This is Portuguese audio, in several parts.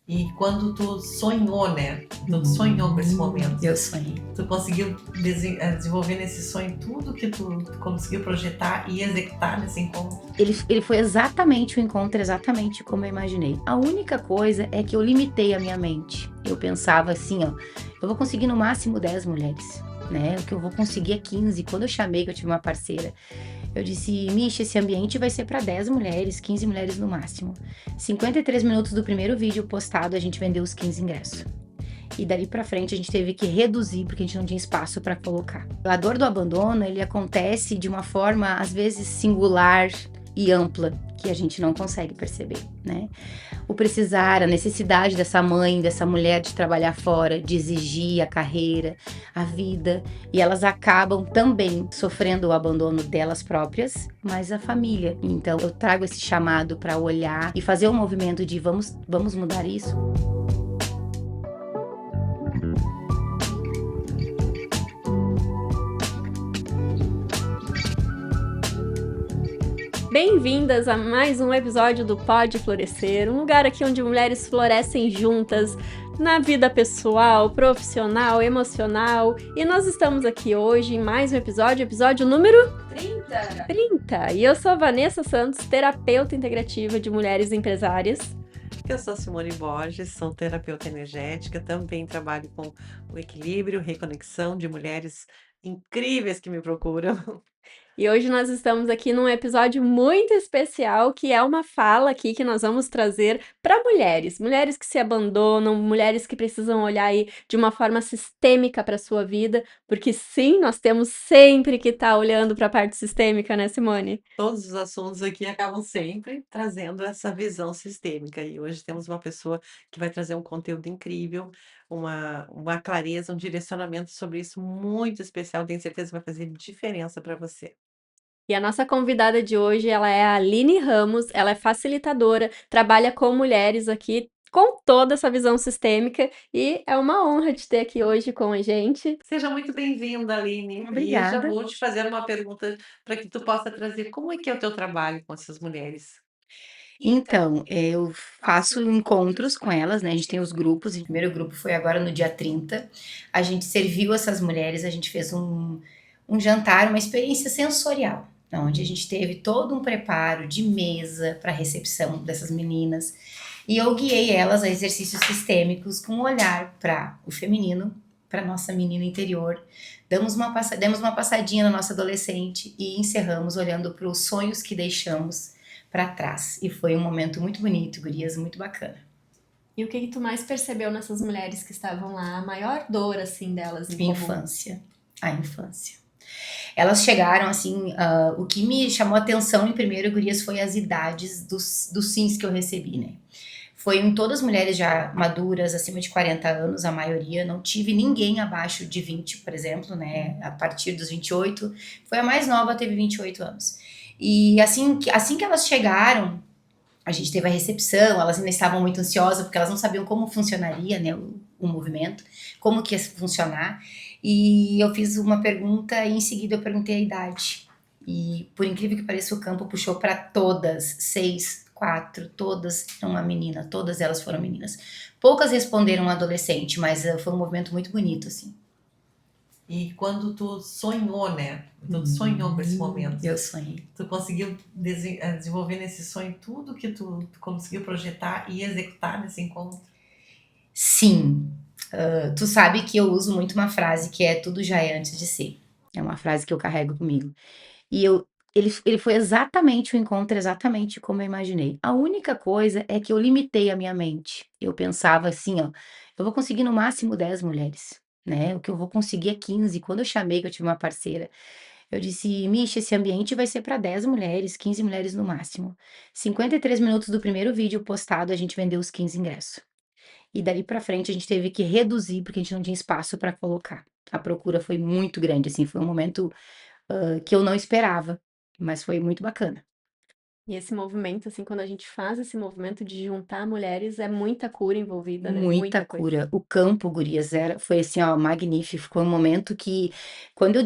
E quando tu sonhou, né? Tu sonhou com esse momento. Eu sonhei. Tu conseguiu desenvolver nesse sonho tudo que tu conseguiu projetar e executar nesse encontro. Ele foi exatamente o encontro, exatamente como eu imaginei. A única coisa é que eu limitei a minha mente. Eu pensava assim, ó, eu vou conseguir no máximo 10 mulheres, né? O que eu vou conseguir é 15. Quando eu chamei, que eu tive uma parceira, eu disse, Misha, esse ambiente vai ser para 10 mulheres, 15 mulheres no máximo. 53 minutos do primeiro vídeo postado, a gente vendeu os 15 ingressos. E dali pra frente a gente teve que reduzir porque a gente não tinha espaço para colocar. A dor do abandono, ele acontece de uma forma às vezes singular e ampla que a gente não consegue perceber, né? O precisar, a necessidade dessa mãe, dessa mulher de trabalhar fora, de exigir a carreira, a vida, e elas acabam também sofrendo o abandono delas próprias, mas a família. Então eu trago esse chamado para olhar e fazer o movimento de vamos mudar isso. Bem-vindas a mais um episódio do Pode Florescer, um lugar aqui onde mulheres florescem juntas na vida pessoal, profissional, emocional. E nós estamos aqui hoje em mais um episódio número 30. E eu sou a Vanessa Santos, terapeuta integrativa de mulheres empresárias. Eu sou a Simone Borges, sou terapeuta energética, também trabalho com o equilíbrio, reconexão de mulheres incríveis que me procuram. E hoje nós estamos aqui num episódio muito especial, que é uma fala aqui que nós vamos trazer para mulheres, mulheres que se abandonam, mulheres que precisam olhar aí de uma forma sistêmica para sua vida, porque sim, nós temos sempre que estar olhando para a parte sistêmica, né, Simone? Todos os assuntos aqui acabam sempre trazendo essa visão sistêmica. E hoje temos uma pessoa que vai trazer um conteúdo incrível, uma clareza, um direcionamento sobre isso muito especial. Tenho certeza que vai fazer diferença para você. E a nossa convidada de hoje, ela é a Aline Ramos, ela é facilitadora, trabalha com mulheres aqui, com toda essa visão sistêmica, e é uma honra te ter aqui hoje com a gente. Seja muito bem-vinda, Aline. E eu já Obrigada. vou te fazer uma pergunta para que tu possa trazer como é que é o teu trabalho com essas mulheres. Então, eu faço encontros com elas, né? A gente tem os grupos. O primeiro grupo foi agora no dia 30. A gente serviu essas mulheres, a gente fez um jantar, uma experiência sensorial, onde a gente teve todo um preparo de mesa para a recepção dessas meninas. E eu guiei elas a exercícios sistêmicos com um olhar para o feminino, para nossa menina interior. Demos uma passadinha na nossa adolescente e encerramos olhando para os sonhos que deixamos para trás. E foi um momento muito bonito, gurias, muito bacana. E o que tu mais percebeu nessas mulheres que estavam lá? A maior dor, assim, delas em comum? Infância. A infância. Elas chegaram, assim, o que me chamou a atenção em primeiro, gurias, foi as idades dos sims que eu recebi, né? Foram todas mulheres já maduras, acima de 40 anos, a maioria. Não tive ninguém abaixo de 20, por exemplo, né? A partir dos 28. Foi a mais nova, teve 28 anos. E assim que elas chegaram, a gente teve a recepção, elas ainda estavam muito ansiosas, porque elas não sabiam como funcionaria, né, o movimento, como que ia funcionar. E eu fiz uma pergunta e em seguida eu perguntei a idade. E por incrível que pareça, o campo puxou para todas, 6, 4, todas uma menina, todas elas foram meninas. Poucas responderam adolescente, mas foi um movimento muito bonito, assim. E quando tu sonhou, né? Tu sonhou com esse momento. Eu sonhei. Tu conseguiu desenvolver nesse sonho tudo que tu conseguiu projetar e executar nesse encontro. Sim. Tu sabe que eu uso muito uma frase que é tudo já é antes de ser. É uma frase que eu carrego comigo. E ele foi exatamente o encontro, exatamente como eu imaginei. A única coisa é que eu limitei a minha mente. Eu pensava assim, ó, eu vou conseguir no máximo 10 mulheres, né? O que eu vou conseguir é 15. Quando eu chamei, que eu tive uma parceira, eu disse, Misha, esse ambiente vai ser para 10 mulheres, 15 mulheres no máximo. 53 minutos do primeiro vídeo postado, a gente vendeu os 15 ingressos. E dali pra frente a gente teve que reduzir porque a gente não tinha espaço para colocar. A procura foi muito grande, assim, foi um momento que eu não esperava, mas foi muito bacana. E esse movimento, assim, quando a gente faz esse movimento de juntar mulheres, é muita cura envolvida, né, Muita muita coisa. cura. O campo, gurias, foi assim, ó, magnífico. Foi um momento que, quando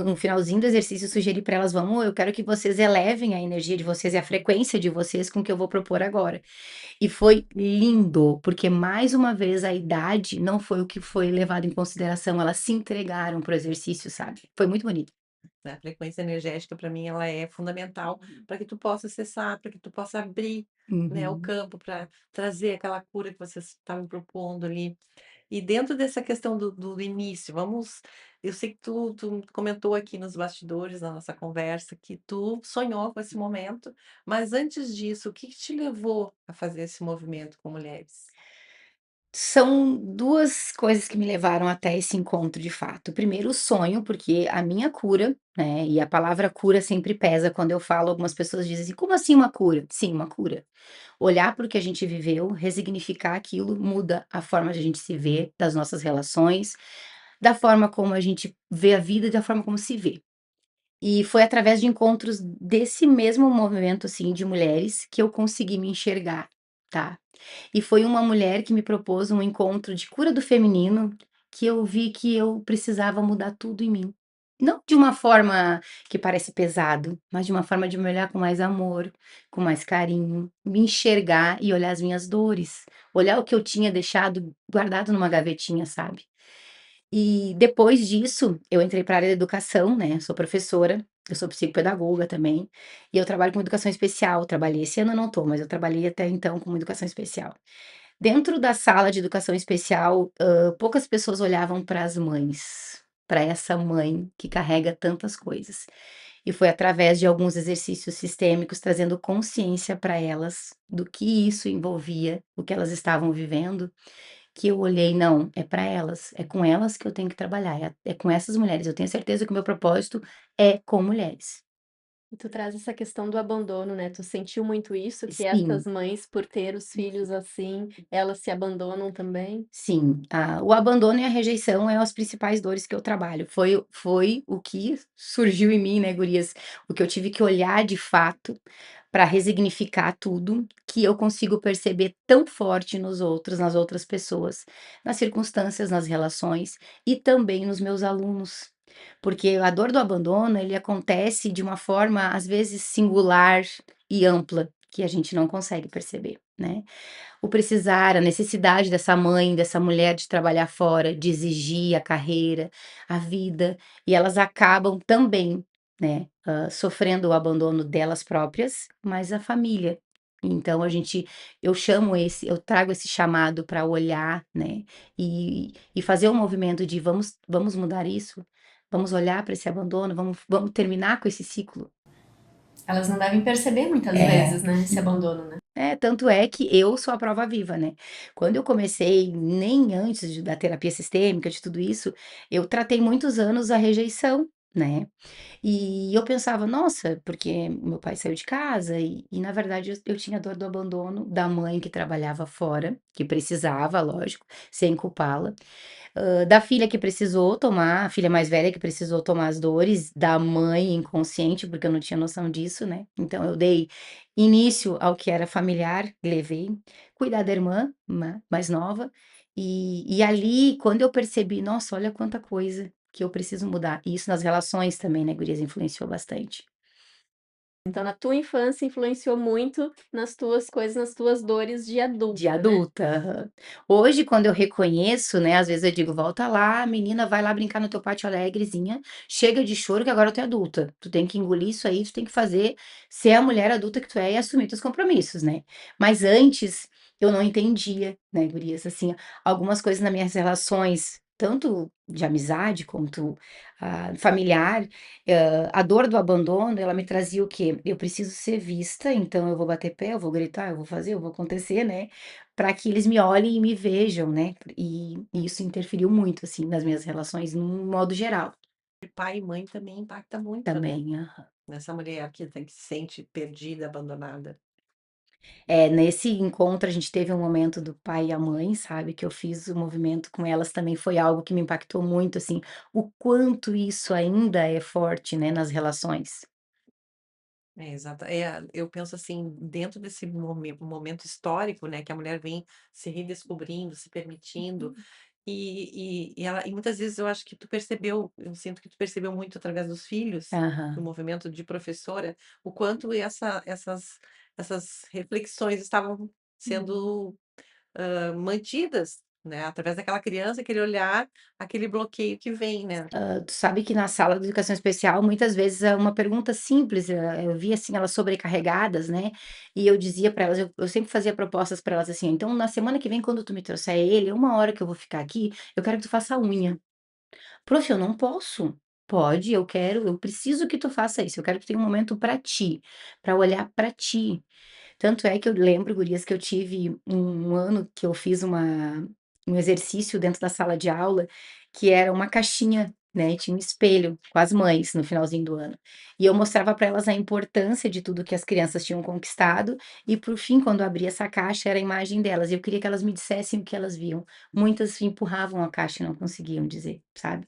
no finalzinho do exercício, eu sugeri para elas: "Vamos, eu quero que vocês elevem a energia de vocês e a frequência de vocês com o que eu vou propor agora". E foi lindo, porque mais uma vez a idade não foi o que foi levado em consideração, elas se entregaram para o exercício, sabe. Foi muito bonito. Né, a frequência energética para mim ela é fundamental para que tu possa acessar, para que tu possa abrir, né, o Uhum. campo para trazer aquela cura que vocês estavam propondo ali. E dentro dessa questão do início, vamos eu sei que tu comentou aqui nos bastidores da nossa conversa que tu sonhou com esse momento, mas antes disso, o que que te levou a fazer esse movimento com mulheres? São 2 coisas que me levaram até esse encontro de fato. Primeiro o sonho, porque a minha cura, né, e a palavra cura sempre pesa quando eu falo, algumas pessoas dizem assim: "Como assim uma cura?". Sim, uma cura. Olhar para o que a gente viveu, resignificar aquilo, muda a forma de a gente se ver, das nossas relações, da forma como a gente vê a vida e da forma como se vê. E foi através de encontros desse mesmo movimento, assim, de mulheres, que eu consegui me enxergar, tá. E foi uma mulher que me propôs um encontro de cura do feminino, que eu vi que eu precisava mudar tudo em mim. Não de uma forma que parece pesado, mas de uma forma de me olhar com mais amor, com mais carinho, me enxergar e olhar as minhas dores, olhar o que eu tinha deixado guardado numa gavetinha, sabe. E depois disso, eu entrei para a área da educação, né, sou professora, eu sou psicopedagoga também, e eu trabalho com educação especial, trabalhei esse ano eu não tô, mas eu trabalhei até então com educação especial. Dentro da sala de educação especial, poucas pessoas olhavam para as mães, para essa mãe que carrega tantas coisas. E foi através de alguns exercícios sistêmicos, trazendo consciência para elas do que isso envolvia, o que elas estavam vivendo, que eu olhei: "Não, é para elas, é com elas que eu tenho que trabalhar, é com essas mulheres, eu tenho certeza que o meu propósito é com mulheres". E tu traz essa questão do abandono, né, tu sentiu muito isso, que Sim, essas mães, por ter os filhos assim, elas se abandonam também? sim, o abandono e a rejeição é as principais dores que eu trabalho. Foi o que surgiu em mim, né, gurias, o que eu tive que olhar de fato para resignificar tudo, que eu consigo perceber tão forte nos outros, nas outras pessoas, nas circunstâncias, nas relações e também nos meus alunos. Porque a dor do abandono, ele acontece de uma forma, às vezes, singular e ampla, que a gente não consegue perceber, né. O precisar, a necessidade dessa mãe, dessa mulher de trabalhar fora, de exigir a carreira, a vida, e elas acabam também, né, sofrendo o abandono delas próprias, mas a família. Então eu trago esse chamado para olhar, né, e fazer um movimento de vamos mudar isso, vamos olhar para esse abandono, vamos terminar com esse ciclo. Elas não devem perceber muitas É. vezes, né, esse abandono, né. É, tanto é que eu sou a prova viva, né. Quando eu comecei, nem antes da terapia sistêmica, de tudo isso, eu tratei muitos anos a rejeição, né. E eu pensava: "Nossa", porque meu pai saiu de casa e na verdade eu tinha dor do abandono da mãe que trabalhava fora, que precisava, lógico, sem culpá-la. Da filha que precisou tomar a filha mais velha que precisou tomar as dores da mãe inconsciente, porque eu não tinha noção disso, né. Então eu dei início ao que era familiar, levei. Cuidar da irmã mais nova, e ali quando eu percebi: "Nossa, olha quanta coisa que eu preciso mudar", e isso nas relações também, né, gurias, influenciou bastante. Então na tua infância influenciou muito nas tuas coisas, nas tuas dores de De adulta, né. adulta, aham. Hoje, quando eu reconheço, né, às vezes eu digo: "Volta lá, menina, vai lá brincar no teu pátio alegrezinha, chega de choro que agora tu é adulta, tu tem que engolir isso aí, tu tem que fazer ser a mulher adulta que tu é e assumir teus compromissos, né". Mas antes, eu não entendia, né, gurias, assim, algumas coisas nas minhas relações, tanto de amizade quanto, familiar, a dor do abandono, ela me trazia o quê? Eu preciso ser vista, então eu vou bater pé, eu vou gritar, eu vou fazer, eu vou acontecer, né, para que eles me olhem e me vejam, né, e isso interferiu muito, assim, nas minhas relações num modo geral. De pai e mãe também impacta muito, né, Também, aham. nessa mulher que se sente perdida, abandonada. É, nesse encontro a gente teve um momento do pai e a mãe, sabe, que eu fiz o movimento com elas também foi algo que me impactou muito, assim, o quanto isso ainda é forte, né, nas relações. É, exata eu penso assim, dentro desse momento histórico, né, que a mulher vem se redescobrindo, se permitindo, e muitas vezes eu acho que tu percebeu, eu sinto que tu percebeu muito através dos filhos, do Aham. movimento de professora, o quanto essas reflexões estavam sendo, mantidas, né, através daquela criança, aquele olhar, aquele bloqueio que vem, né. Tu sabe que na sala de educação especial, muitas vezes, é uma pergunta simples, eu via, assim, elas sobrecarregadas, né, e eu dizia para elas, eu sempre fazia propostas para elas assim: "Então na semana que vem quando tu me trouxer ele, 1 hora que eu vou ficar aqui, eu quero que tu faça a unha". "Prof, eu não posso". "Pode, eu quero, eu preciso que tu faça isso, eu quero que tu tenha um momento para ti, para olhar para ti". Tanto é que eu lembro, gurias, que eu tive um ano que eu fiz um exercício dentro da sala de aula, que era uma caixinha, né, e tinha um espelho com as mães no finalzinho do ano. E eu mostrava para elas a importância de tudo que as crianças tinham conquistado, e por fim, quando eu abria essa caixa, era a imagem delas, e eu queria que elas me dissessem o que elas viam. Muitas empurravam a caixa e não conseguiam dizer, sabe.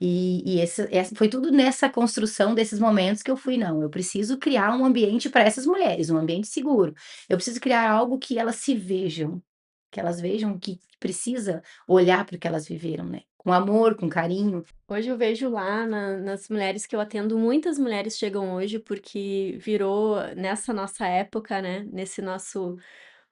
E essa foi tudo nessa construção desses momentos que eu fui: "Não, eu preciso criar um ambiente para essas mulheres, um ambiente seguro. Eu preciso criar algo que elas se vejam, que elas vejam que precisa olhar para o que elas viveram, né, com amor, com carinho". Hoje eu vejo lá nas mulheres que eu atendo, muitas mulheres chegam hoje porque virou nessa nossa época, né, nesse nosso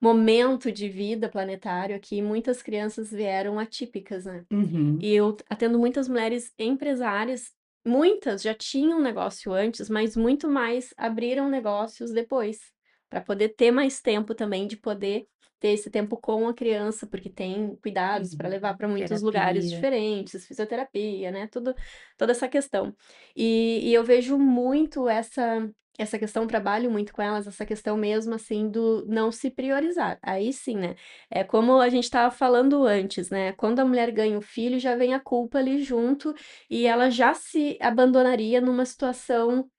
momento de vida planetário aqui, muitas crianças vieram atípicas, né. Uhum, E eu atendo muitas mulheres empresárias, muitas já tinham negócio antes, mas muito mais abriram negócios depois, para poder ter mais tempo também de poder ter esse tempo com a criança, porque tem cuidados para uhum. levar para muitos lugares Terapia. diferentes, fisioterapia, né, toda essa questão. E eu vejo muito essa questão, trabalho muito com elas, essa questão mesmo, assim, do não se priorizar. Aí sim, né, é como a gente estava falando antes, né, quando a mulher ganha o filho, já vem a culpa ali junto, e ela já se abandonaria numa situação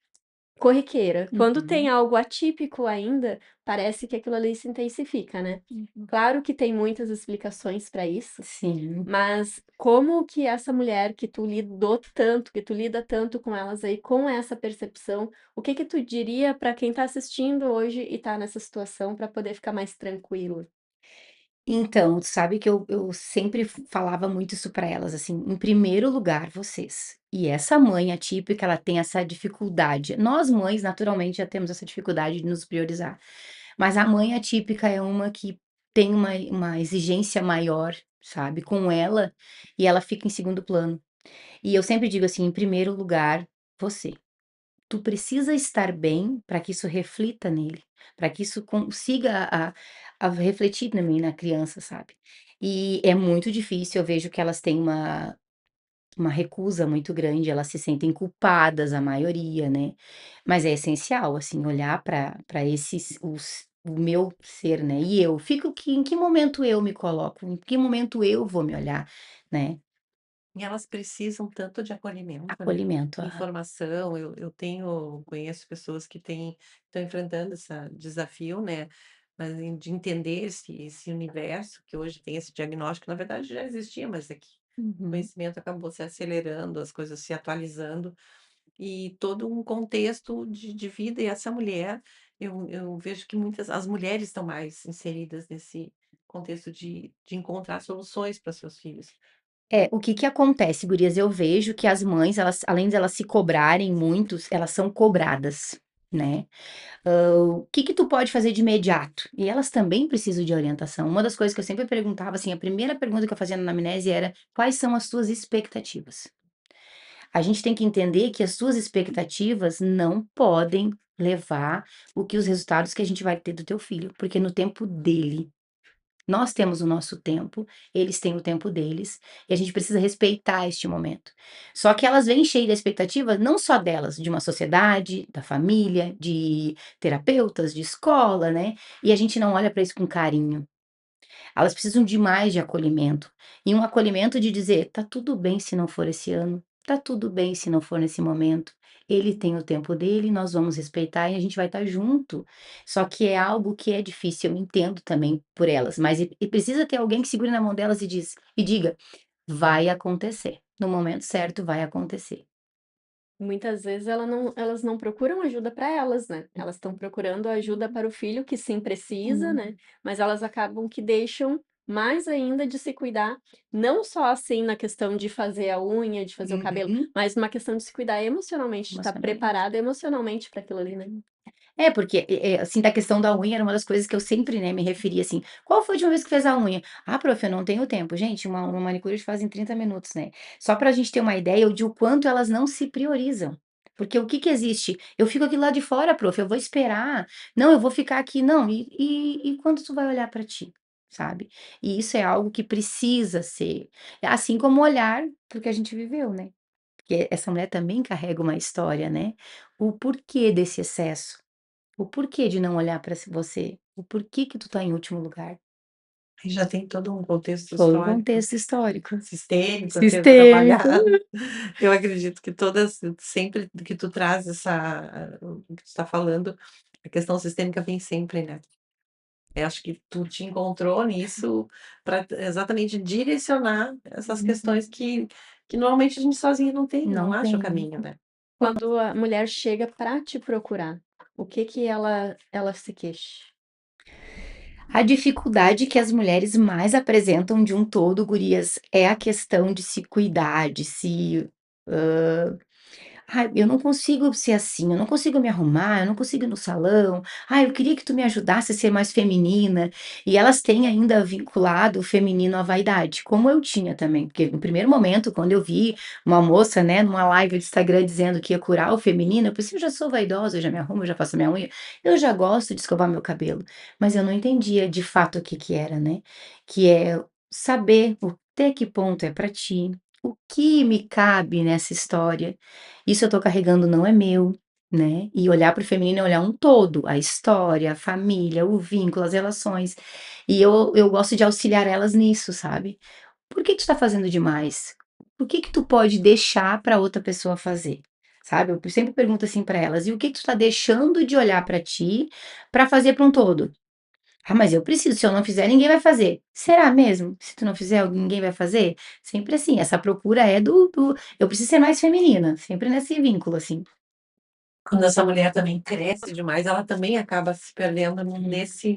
corriqueira. Quando tem Uhum, algo atípico ainda, parece que aquilo ali se intensifica, né. uhum. Claro que tem muitas explicações para isso, Sim. mas como que essa mulher que tu lidou tanto, que tu lida tanto com elas aí, com essa percepção, o que que tu diria para quem está assistindo hoje e está nessa situação, para poder ficar mais tranquilo? Então, sabe que eu sempre falava muito isso para elas, assim: "Em primeiro lugar, vocês". E essa mãe atípica, ela tem essa dificuldade. Nós mães, naturalmente, já temos essa dificuldade de nos priorizar, mas a mãe atípica é uma que tem uma exigência maior, sabe, com ela, e ela fica em segundo plano. E eu sempre digo assim: "Em primeiro lugar, você". Tu precisa estar bem para que isso reflita nele, para que isso consiga a refletir também na criança, sabe. E é muito difícil, eu vejo que elas têm uma recusa muito grande, elas se sentem culpadas, a maioria, né. Mas é essencial, assim, olhar para esses o meu ser, né, e eu, fico que em que momento eu me coloco, em que momento eu vou me olhar, né. E elas precisam tanto de acolhimento, né, Acolhimento, aham. informação. Eu conheço pessoas que estão enfrentando esse desafio, né, mas de entender esse universo que hoje tem esse diagnóstico, na verdade já existia, mas é que o Uhum. conhecimento acabou se acelerando, as coisas se atualizando, e todo um contexto de vida. E essa mulher, eu vejo que muitas as mulheres estão mais inseridas nesse contexto de encontrar soluções para seus filhos. É, o que que acontece, gurias, eu vejo que as mães, elas, além de elas se cobrarem muitos, elas são cobradas, né. O que que tu pode fazer de imediato? E elas também precisam de orientação. Uma das coisas que eu sempre perguntava, assim, a primeira pergunta que eu fazia na anamnese era: "Quais são as tuas expectativas?". A gente tem que entender que as suas expectativas não podem levar o que os resultados que a gente vai ter do teu filho, porque no tempo dele. Nós temos o nosso tempo, eles têm o tempo deles, e a gente precisa respeitar este momento. Só que elas vêm cheias de expectativa, não só delas, de uma sociedade, da família, de terapeutas, de escola, né? E a gente não olha para isso com carinho. Elas precisam de mais de acolhimento. E um acolhimento de dizer: tá tudo bem se não for esse ano, tá tudo bem se não for nesse momento. Ele tem o tempo dele, nós vamos respeitar e a gente vai estar junto. Só que é algo que é difícil, eu entendo também por elas, mas e precisa ter alguém que segure na mão delas e diga: vai acontecer. No momento certo vai acontecer. Muitas vezes elas não procuram ajuda para elas, né? Elas estão procurando ajuda para o filho, que sim precisa, né? Mas elas acabam que deixam mais ainda de se cuidar, não só assim na questão de fazer a unha, de fazer o cabelo, Uhum. mas numa questão de se cuidar emocionalmente, de estar Emocionalmente. preparada emocionalmente para aquilo ali, né? É, porque, assim, da questão da unha era uma das coisas que eu sempre, né, me referia assim: "Qual foi a última vez que fez a unha?". "Ah, prof, eu não tenho tempo". Gente, uma manicure eles fazem 30 minutos, né. Só pra gente ter uma ideia de o quanto elas não se priorizam. Porque o que que existe? "Eu fico aqui lá de fora, prof, eu vou esperar. Não, eu vou ficar aqui". Não, e quando tu vai olhar pra ti, sabe? E isso é algo que precisa ser assim como olhar para o que a gente viveu, né. Porque essa mulher também carrega uma história, né. O porquê desse excesso. O porquê de não olhar para você, o porquê que tu tá em último lugar. Aí já tem todo um contexto Todo o histórico, contexto histórico. sistêmico a ser Sistêmico. trabalhado. Eu acredito que todas sempre que tu traz o que tu está falando, a questão sistêmica vem sempre, né. Eu acho que tu te encontrou nisso para exatamente direcionar essas Uhum. questões que normalmente a gente sozinha não Não acha o tem. caminho, né. Quando a mulher chega para te procurar, o que que ela se queixa? A dificuldade que as mulheres mais apresentam de um todo, gurias, é a questão de se cuidar, de se, "Ai, eu não consigo ser assim, eu não consigo me arrumar, eu não consigo ir no salão. Ai, eu queria que tu me ajudasse a ser mais feminina". E elas têm ainda vinculado o feminino à vaidade, como eu tinha também, porque no primeiro momento, quando eu vi uma moça, né, numa live do Instagram dizendo que ia curar o feminino, eu pensei: "Eu já sou vaidosa, eu já me arrumo, eu já faço minha unha, eu já gosto de escovar meu cabelo". Mas eu não entendia de fato o que que era, né, que é saber o até que ponto é pra ti, o que me cabe nessa história. Isso eu tô carregando não é meu, né, e olhar para o feminino é olhar um todo, a história, a família, o vínculo, as relações. E eu gosto de auxiliar elas nisso, sabe. Por que que tu tá fazendo demais? O que que tu pode deixar para outra pessoa fazer? Sabe, eu sempre pergunto assim para elas: "E o que que tu tá deixando de olhar para ti, para fazer para um todo?". "Ah, mas eu preciso, se eu não fizer ninguém vai fazer". "Será mesmo? Se tu não fizer ninguém vai fazer?". Sempre assim, essa procura é do eu preciso ser mais feminina, sempre nesse vínculo, assim. Quando essa mulher também cresce demais, ela também acaba se perdendo Uhum,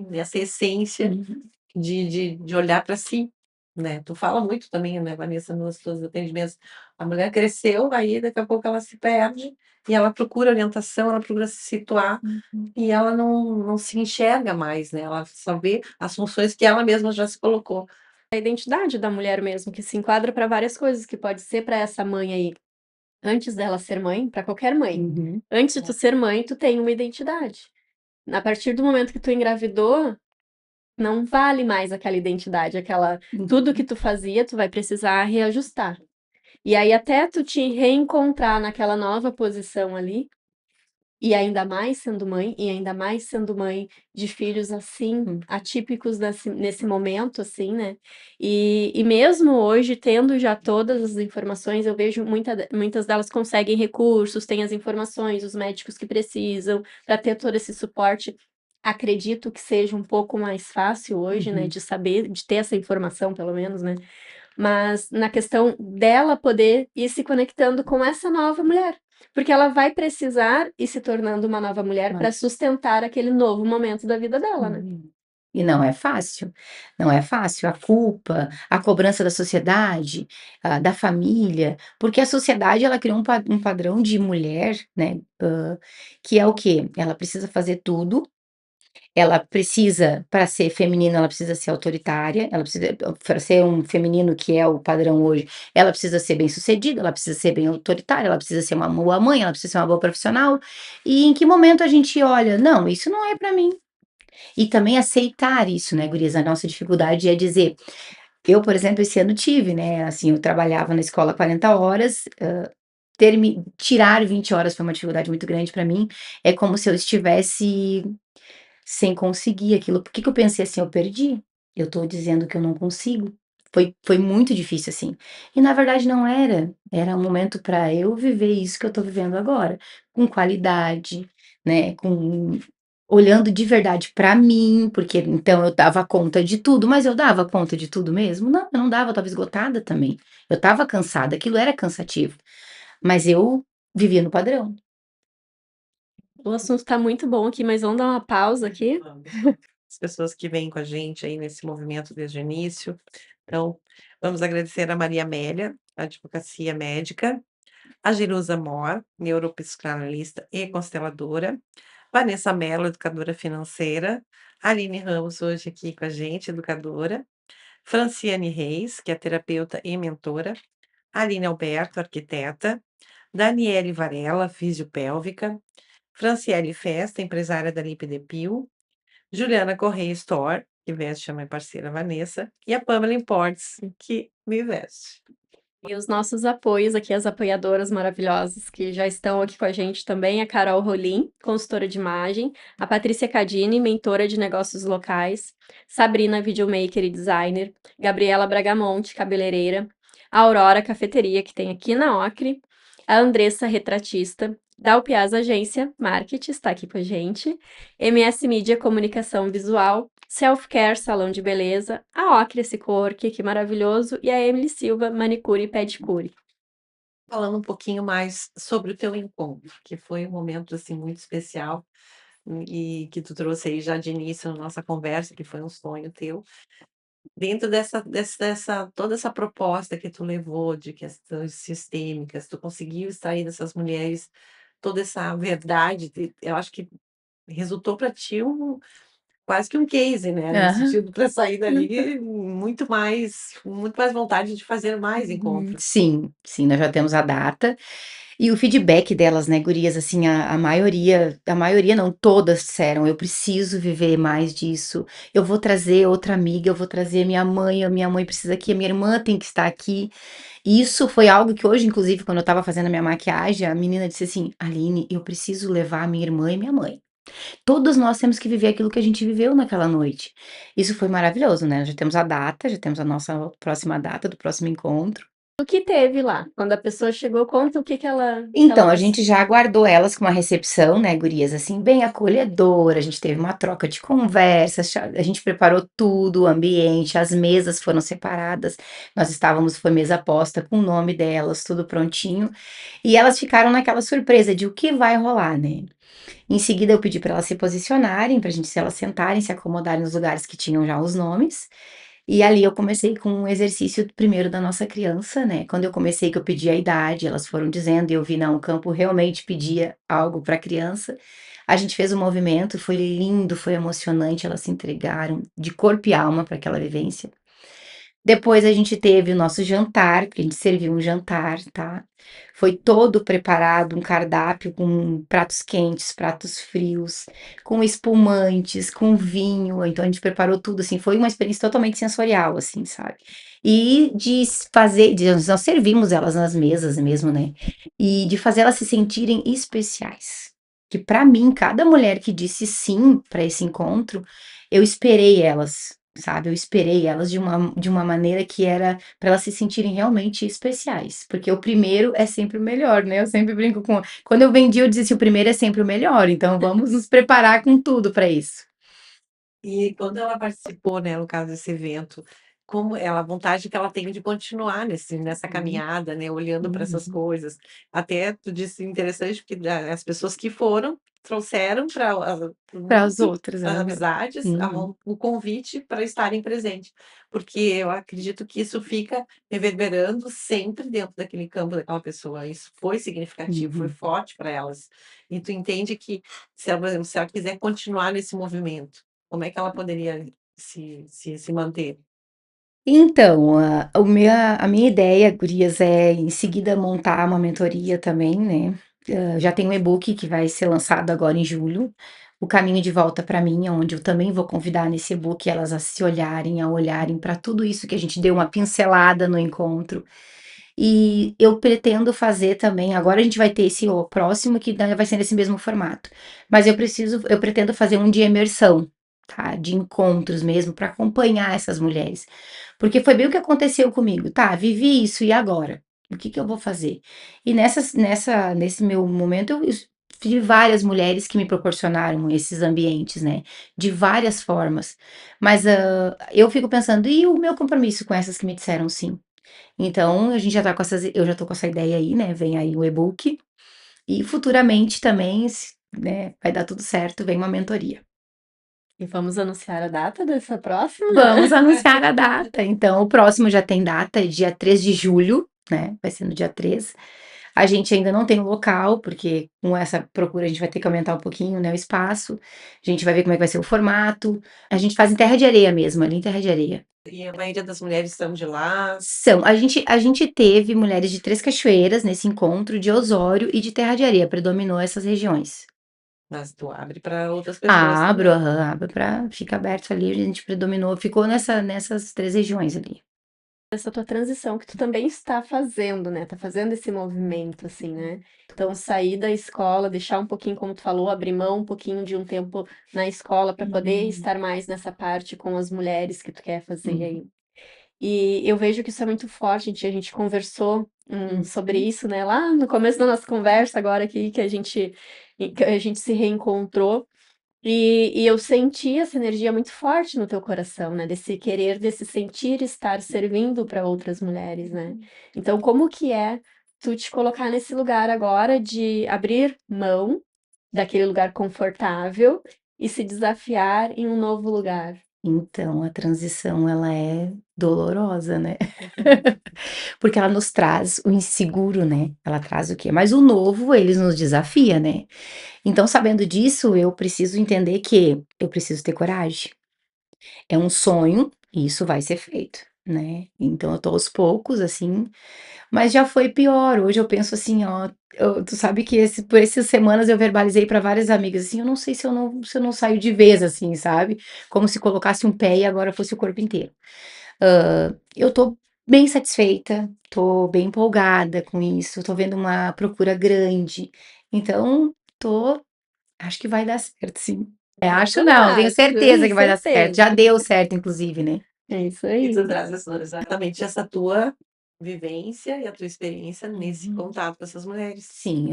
nessa essência uhum. de olhar para si, né. Tu fala muito também, né, Vanessa, nos teus atendimentos, a mulher cresceu, aí daqui a pouco ela se perde, e ela procura orientação, ela procura se situar, Uhum. e ela não se enxerga mais, né, ela só vê as funções que ela mesma já se colocou. A identidade da mulher mesmo, que se enquadra para várias coisas, que pode ser para essa mãe aí, antes dela ser mãe, para qualquer mãe. Uhum. Antes de tu ser mãe, tu tem uma identidade. A partir do momento que tu engravidou, não vale mais aquela identidade, aquela tudo que Uhum. tu fazia, tu vai precisar reajustar. E aí até tu te reencontrar naquela nova posição ali, e ainda mais sendo mãe, e ainda mais sendo mãe de filhos, assim, Hum. atípicos nesse momento, assim, né. E mesmo hoje, tendo já todas as informações, eu vejo muitas delas conseguem recursos, têm as informações, os médicos que precisam, para ter todo esse suporte. Acredito que seja um pouco mais fácil hoje, né, Uhum. de saber, de ter essa informação pelo menos, né. Mas na questão dela poder ir se conectando com essa nova mulher, porque ela vai precisar ir se tornando uma nova mulher para Mas sustentar aquele novo momento da vida dela, né. uhum. E não é fácil, não é fácil. A culpa, a cobrança da sociedade, da família, porque a sociedade ela criou um padrão de mulher, né, que é o quê? Ela precisa fazer tudo. Ela precisa, para ser feminina, ela precisa ser autoritária, ela precisa para ser um feminino que é o padrão hoje, ela precisa ser bem-sucedida, ela precisa ser bem autoritária, ela precisa ser uma boa mãe, ela precisa ser uma boa profissional. E em que momento a gente olha: "Não, isso não é para mim". E também aceitar isso, né, gurias, a nossa dificuldade é dizer eu, por exemplo, esse ano tive, né, assim, eu trabalhava na escola 40 horas, tirar 20 horas foi uma dificuldade muito grande para mim, é como se eu estivesse sem conseguir aquilo. Por que que eu pensei assim: "Eu perdi, eu tô dizendo que eu não consigo". Foi muito difícil, assim. E na verdade não era, era um momento para eu viver isso que eu tô vivendo agora, com qualidade, né, com olhando de verdade para mim, porque então eu dava conta de tudo, mas eu dava conta de tudo mesmo? Não, eu não dava, eu estava esgotada também. Eu estava cansada, aquilo era cansativo. Mas eu vivia no padrão. O assunto tá muito bom aqui, mas vamos dar uma pausa aqui. Vamos. As pessoas que vêm com a gente aí nesse movimento desde o início. Então, vamos agradecer a Maria Amélia, advocacia médica, a Jerusa Mor, neuropsicanalista e consteladora, Vanessa Mello, educadora financeira, Aline Ramos, hoje aqui com a gente, educadora, Franciane Reis, que é terapeuta e mentora, Aline Alberto, arquiteta, Daniele Varela, fisiopélvica, Franciele Festa, empresária da Lipidepil, Juliana Correia Store, que veste a minha parceira Vanessa, e a Pamela Importes, que me veste. E os nossos apoios aqui, as apoiadoras maravilhosas que já estão aqui com a gente também, a Carol Rolim, consultora de imagem, a Patrícia Cadini, mentora de negócios locais, Sabrina, videomaker e designer, Gabriela Bragamonte, cabeleireira, a Aurora Cafeteria, que tem aqui na Ocre, a Andressa, retratista, Dalpiaz Agência, marketing, está aqui com a gente, MS Mídia, comunicação visual, Self-Care, salão de beleza, a Ocre esse Cork, que maravilhoso, e a Emily Silva, manicure e pedicure. Falando um pouquinho mais sobre o teu encontro, que foi um momento, assim, muito especial, e que tu trouxe aí já de início na nossa conversa, que foi um sonho teu. Dentro dessa toda essa proposta que tu levou de questões sistêmicas, tu conseguiu extrair dessas mulheres toda essa verdade, eu acho que resultou para ti quase que um case, né, no Aham. sentido para sair dali muito mais vontade de fazer mais encontros. Sim, sim, nós já temos a data. E o feedback delas, né, gurias, assim, a maioria não, todas disseram: "Eu preciso viver mais disso, eu vou trazer outra amiga, eu vou trazer minha mãe, a minha mãe precisa aqui, a minha irmã tem que estar aqui". E isso foi algo que hoje, inclusive, quando eu estava fazendo a minha maquiagem, a menina disse assim: "Aline, eu preciso levar a minha irmã e minha mãe. Todos nós temos que viver aquilo que a gente viveu naquela noite". Isso foi maravilhoso, né, já temos a data, já temos a nossa próxima data do próximo encontro. O que teve lá? Quando a pessoa chegou, conta o que que ela Então, a gente passou. já aguardou elas com uma recepção, né, gurias, assim, bem acolhedora, a gente teve uma troca de conversas, a gente preparou tudo, o ambiente, as mesas foram separadas, foi mesa posta com o nome delas, tudo prontinho, e elas ficaram naquela surpresa de o que vai rolar, né. Em seguida eu pedi para elas se posicionarem, pra gente se elas sentarem, se acomodarem nos lugares que tinham já os nomes, e ali eu comecei com um exercício primeiro da nossa criança, né, quando eu comecei que eu pedi a idade, elas foram dizendo e eu vi, não, o campo realmente pedia algo para a criança. A gente fez o movimento, foi lindo, foi emocionante, elas se entregaram de corpo e alma para aquela vivência. Depois a gente teve o nosso jantar, porque a gente serviu um jantar, tá. Foi todo preparado, um cardápio com pratos quentes, pratos frios, com espumantes, com vinho, então a gente preparou tudo, assim, foi uma experiência totalmente sensorial, assim, sabe. E nós servimos elas nas mesas mesmo, né, e de fazer elas se sentirem especiais. Que pra mim, cada mulher que disse sim pra esse encontro, eu esperei elas, sabe, eu esperei elas de uma maneira que era para elas se sentirem realmente especiais, porque o primeiro é sempre o melhor, né, eu sempre brinco com quando eu vendi eu dizia assim: "O primeiro é sempre o melhor, então vamos nos preparar com tudo para isso". E quando ela participou, né, no caso desse evento, como ela a vontade que ela tem de continuar nessa Uhum, caminhada, né, olhando para essas uhum. coisas. Até tu disse interessante porque as pessoas que foram, trouxeram para o Para as mundo, outras, as aham. amizades, Uhum, o convite para estarem presentes. Porque eu acredito que isso fica reverberando sempre dentro daquele campo daquela pessoa. Isso foi significativo, foi uhum. forte para elas. E tu entende que se ela, por exemplo, se ela quiser continuar nesse movimento, como é que ela poderia se manter? Então, a minha ideia, gurias, é em seguida montar uma mentoria também, né. Já tem um e-book que vai ser lançado agora em julho, O Caminho de Volta para Mim, onde eu também vou convidar nesse e-book elas a se olharem, a olharem para tudo isso que a gente deu uma pincelada no encontro. E eu pretendo fazer também, agora a gente vai ter esse o próximo que vai ser nesse mesmo formato, mas eu pretendo fazer um de imersão, tá, de encontros mesmo para acompanhar essas mulheres. Porque foi bem o que aconteceu comigo, tá, vivi isso e agora? O que que eu vou fazer? E nesse meu momento eu vi várias mulheres que me proporcionaram esses ambientes, né, de várias formas. Mas, eu fico pensando: "E o meu compromisso com essas que me disseram sim?". Então a gente já tá com essas eu já tô com essa ideia aí, né, vem aí o e-book, E futuramente também, né, vai dar tudo certo, vem uma mentoria. E vamos anunciar a data dessa próxima? Vamos anunciar a data. Então, o próximo já tem data, é dia 3 de julho, né? Vai ser no dia 3. A gente ainda não tem o local, porque com essa procura a gente vai ter que aumentar um pouquinho, né, o espaço. A gente vai ver como é que vai ser o formato. A gente faz em terra de areia mesmo, ali em terra de areia. E a maioria das mulheres são de lá, A gente teve mulheres de Três Cachoeiras nesse encontro, de Osório e de Terra de Areia, predominou essas regiões. mas tu abre para outras pessoas Abro, também. aham, abro pra, fica aberto ali, a gente predominou, ficou nessas 3 regiões ali. Essa tua transição que tu também está fazendo, né? Tá fazendo esse movimento, assim, né? Então, sair da escola, deixar um pouquinho, como tu falou, abrir mão um pouquinho de um tempo na escola para poder Uhum, estar mais nessa parte com as mulheres que tu quer fazer uhum, aí. E eu vejo que isso é muito forte, a gente conversou sobre uhum. isso, né? Lá no começo da nossa conversa, agora aqui que a gente se reencontrou. E eu senti essa energia muito forte no teu coração, né? Desse querer, desse sentir estar servindo para outras mulheres, né? Então, como que é tu te colocar nesse lugar agora de abrir mão daquele lugar confortável e se desafiar em um novo lugar? Então, a transição ela é dolorosa, né? Porque ela nos traz o inseguro, né? Ela traz o quê? Mas o novo, ele nos desafia, né? Então, sabendo disso, eu preciso entender que eu preciso ter coragem. É um sonho e isso vai ser feito, né? Então eu tô aos poucos, assim, mas já foi pior. Hoje eu penso assim, ó, tu sabe que por essas semanas eu verbalizei para várias amigas, assim, eu não sei se eu não saio de vez, assim, sabe? Como se colocasse um pé e agora fosse o corpo inteiro. Eu tô bem satisfeita, tô bem empolgada com isso, tô vendo uma procura grande. Então, acho que vai dar certo, sim. Eu Acho também não, tenho certeza acho, que vai dar certo. certeza. Já deu certo, inclusive, né? É isso E tu aí. traz exatamente essa tua vivência e a tua experiência nesse Uhum. contato com essas mulheres. Sim,